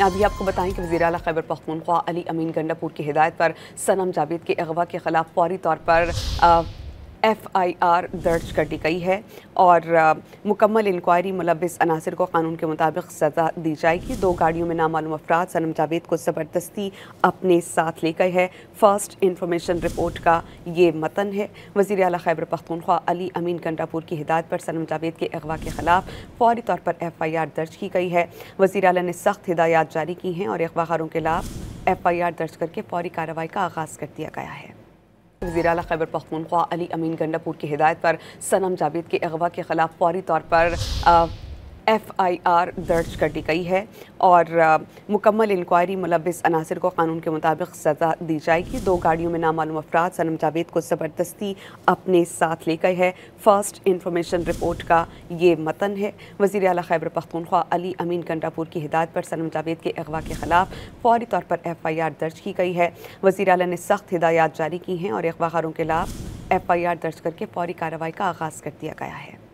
अभी आपको बताएं कि वज़ीर आला खैबर पख्तूनख्वा अली अमीन गंडापुर की हिदायत पर सनम जावेद के अगवा के खिलाफ फौरी तौर पर FIR दर्ज कर दी गई है और मुकम्मल इंक्वायरी मुलविस अनासर को कानून के मुताबिक सज़ा दी जाएगी। 2 गाड़ियों में नामालूम अफराद सनम जावेद को ज़बरदस्ती अपने साथ ले गए हैं। फर्स्ट इंफॉर्मेशन रिपोर्ट का ये मतन है। वज़ीर आला खैबर पख्तूनख्वा अली अमीन गंडापुर की हिदायत पर सनम जावेद के अगवा के खिलाफ फौरी तौर पर FIR दर्ज की गई है। वज़ीर आला ने सख्त हिदायत जारी की हैं और अगवाकारों के खिलाफ FIR दर्ज करके फौरी कार्रवाई का आगाज़ कर दिया गया है। वज़ीर आला खैबर पख्तूनख्वा अली अमीन गंडापुर की हिदायत पर सनम जावेद के अगवा के खिलाफ फौरी तौर पर FIR दर्ज कर दी गई है और मुकम्मल इंक्वायरी मुलविस अनासर को कानून के मुताबिक सज़ा दी जाएगी। 2 गाड़ियों में नामालूम अफराद सनम जावेद को ज़बरदस्ती अपने साथ ले गए हैं। फर्स्ट इंफॉर्मेशन रिपोर्ट का ये मतन है। वज़ीर आला खैबर पख्तूनख्वा अली अमीन गंडापुर की हिदायत पर सनम जावेद के अगवा के खिलाफ फौरी तौर पर FIR दर्ज की गई है। वज़ीर आला ने सख्त हिदायत जारी की हैं और अगवाकारों के खिलाफ FIR दर्ज करके फौरी कार्रवाई का आगाज़ कर दिया गया है।